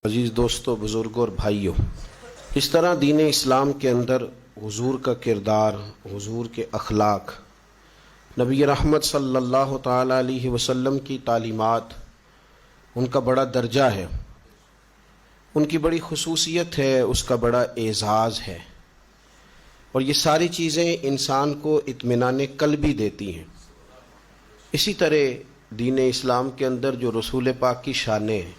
عزیز دوستوں، بزرگوں اور بھائیوں، اس طرح دین اسلام کے اندر حضور کا کردار، حضور کے اخلاق، نبی رحمت صلی اللہ تعالی علیہ وسلم کی تعلیمات، ان کا بڑا درجہ ہے، ان کی بڑی خصوصیت ہے، اس کا بڑا اعزاز ہے، اور یہ ساری چیزیں انسان کو اطمینان قلبی دیتی ہیں۔ اسی طرح دین اسلام کے اندر جو رسول پاک کی شانیں ہیں،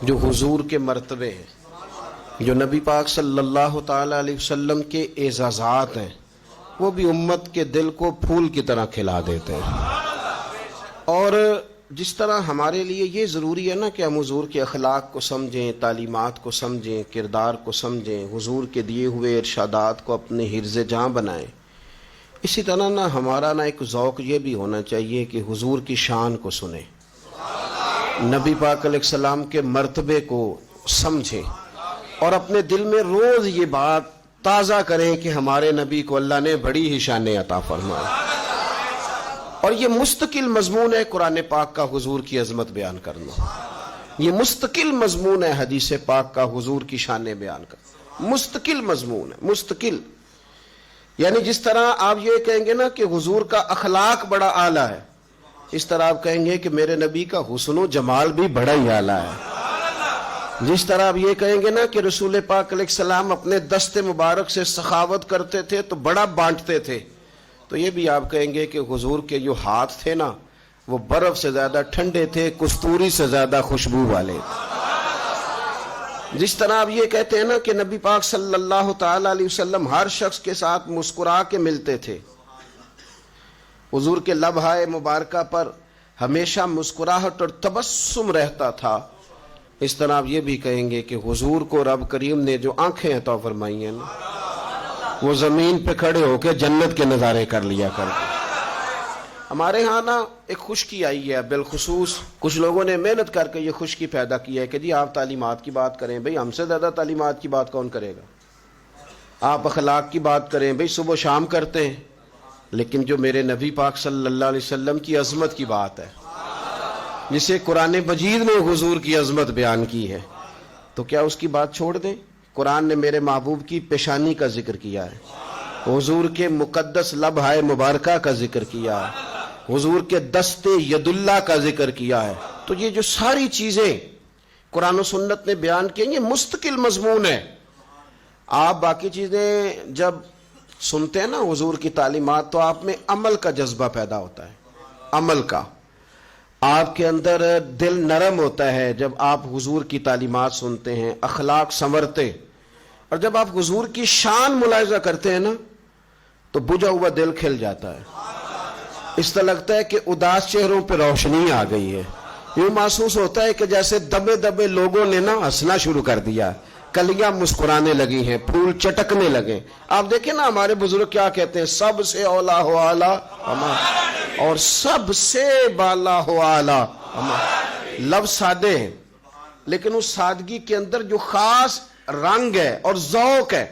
جو حضور کے مرتبے ہیں، جو نبی پاک صلی اللہ تعالی علیہ وسلم کے اعزازات ہیں، وہ بھی امت کے دل کو پھول کی طرح کھلا دیتے ہیں۔ اور جس طرح ہمارے لیے یہ ضروری ہے نا کہ ہم حضور کے اخلاق کو سمجھیں، تعلیمات کو سمجھیں، کردار کو سمجھیں، حضور کے دیے ہوئے ارشادات کو اپنے حرز جاں بنائیں، اسی طرح نہ ہمارا ایک ذوق یہ بھی ہونا چاہیے کہ حضور کی شان کو سنیں، نبی پاک علیہ السلام کے مرتبے کو سمجھیں، اور اپنے دل میں روز یہ بات تازہ کریں کہ ہمارے نبی کو اللہ نے بڑی ہی شانیں عطا فرمائی۔ اور یہ مستقل مضمون ہے قرآن پاک کا حضور کی عظمت بیان کرنا، یہ مستقل مضمون ہے حدیث پاک کا حضور کی شانیں بیان کرنا، مستقل مضمون ہے، مستقل۔ یعنی جس طرح آپ یہ کہیں گے نا کہ حضور کا اخلاق بڑا اعلیٰ ہے، اس طرح آپ کہیں گے کہ میرے نبی کا حسن و جمال بھی بڑا ہی اعلیٰ ہے۔ جس طرح آپ یہ کہیں گے نا کہ رسول پاک علیہ السلام اپنے دست مبارک سے سخاوت کرتے تھے تو بڑا بانٹتے تھے، تو یہ بھی آپ کہیں گے کہ حضور کے جو ہاتھ تھے نا وہ برف سے زیادہ ٹھنڈے تھے، کستوری سے زیادہ خوشبو والے تھے۔ جس طرح آپ یہ کہتے ہیں نا کہ نبی پاک صلی اللہ تعالی علیہ وسلم ہر شخص کے ساتھ مسکرا کے ملتے تھے، حضور کے لبہائے مبارکہ پر ہمیشہ مسکراہٹ اور تبسم رہتا تھا، اس طرح آپ یہ بھی کہیں گے کہ حضور کو رب کریم نے جو آنکھیں عطا فرمائی ہیں وہ زمین پہ کھڑے ہو کے جنت کے نظارے کر لیا کرتے۔ ہمارے ہاں ایک خشکی آئی ہے، بالخصوص کچھ لوگوں نے محنت کر کے یہ خشکی پیدا کی ہے کہ جی آپ تعلیمات کی بات کریں، بھئی ہم سے زیادہ تعلیمات کی بات کون کرے گا، آپ اخلاق کی بات کریں، بھئی صبح و شام کرتے ہیں، لیکن جو میرے نبی پاک صلی اللہ علیہ وسلم کی عظمت کی بات ہے، جسے قرآن مجید نے حضور کی عظمت بیان کی ہے، تو کیا اس کی بات چھوڑ دیں؟ قرآن نے میرے محبوب کی پیشانی کا ذکر کیا ہے، حضور کے مقدس لبہائے مبارکہ کا ذکر کیا ہے، حضور کے دست ید اللہ کا ذکر کیا ہے، تو یہ جو ساری چیزیں قرآن و سنت نے بیان کی ہیں یہ مستقل مضمون ہے۔ آپ باقی چیزیں جب سنتے ہیں نا حضور کی تعلیمات تو آپ میں عمل کا جذبہ پیدا ہوتا ہے، عمل کا، آپ کے اندر دل نرم ہوتا ہے جب آپ حضور کی تعلیمات سنتے ہیں، اخلاق سنورتے، اور جب آپ حضور کی شان ملاحظہ کرتے ہیں نا تو بجھا ہوا دل کھل جاتا ہے، اس طرح لگتا ہے کہ اداس چہروں پہ روشنی آ گئی ہے، یوں محسوس ہوتا ہے کہ جیسے دبے دبے لوگوں نے ہنسنا شروع کر دیا، کلیاں مسکرانے لگی ہیں، پھول چٹکنے لگے۔ آپ دیکھیں نا ہمارے بزرگ کیا کہتے ہیں، سب سے اولا ہو اعلیٰ اور سب سے بالا ہو اعلیٰ۔ لفظ سادے ہیں لیکن اس سادگی کے اندر جو خاص رنگ ہے اور ذوق ہے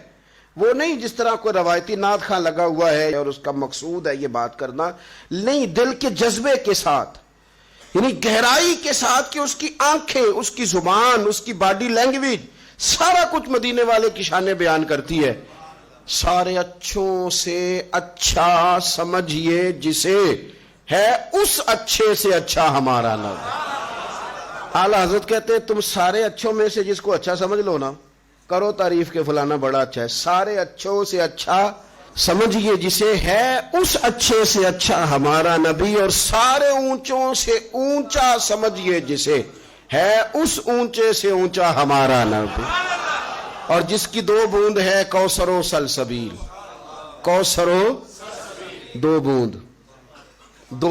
وہ نہیں جس طرح کوئی روایتی نعت خواں لگا ہوا ہے اور اس کا مقصود ہے یہ بات کرنا، نہیں، دل کے جذبے کے ساتھ، یعنی گہرائی کے ساتھ، کہ اس کی آنکھیں، اس کی زبان، اس کی باڈی لینگویج سارا کچھ مدینے والے کی شانیں بیان کرتی ہے۔ سارے اچھوں سے اچھا سمجھیے جسے، ہے اس اچھے سے اچھا ہمارا نبی۔ اعلیٰ حضرت کہتے ہیں تم سارے اچھوں میں سے جس کو اچھا سمجھ لو نا، کرو تعریف کے فلانا بڑا اچھا ہے، سارے اچھوں سے اچھا سمجھیے جسے، ہے اس اچھے سے اچھا ہمارا نبی، اور سارے اونچوں سے اونچا سمجھیے جسے، ہے اس اونچے سے اونچا ہمارا نبی، اور جس کی دو بوند ہے کوثر و سلسبیل، کوثر و دو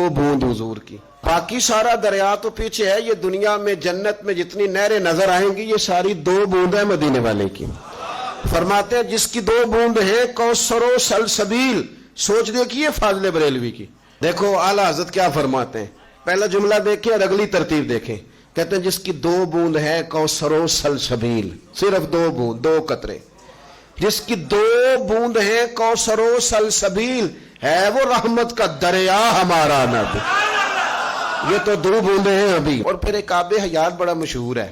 بوند حضور کی، باقی سارا دریا تو پیچھے ہے، یہ دنیا میں جنت میں جتنی نہریں نظر آئیں گی یہ ساری دو بوند ہے مدینے والے کی۔ فرماتے ہیں جس کی دو بوند ہے کوثر و سلسبیل، سوچ دیکھیے فاضل بریلوی کی، دیکھو اعلیٰ حضرت کیا فرماتے ہیں، پہلا جملہ دیکھیں اور اگلی ترتیب دیکھیں، کہتے ہیں جس کی دو بوند ہے کوثر و سلسبیل، صرف دو بوند، دو قطرے، جس کی دو بوند ہے کوثر و سلسبیل، ہے وہ رحمت کا دریا ہمارا نبی۔ یہ تو دو بوندیں ہیں ابھی۔ اور پھر ایک آب حیات بڑا مشہور ہے،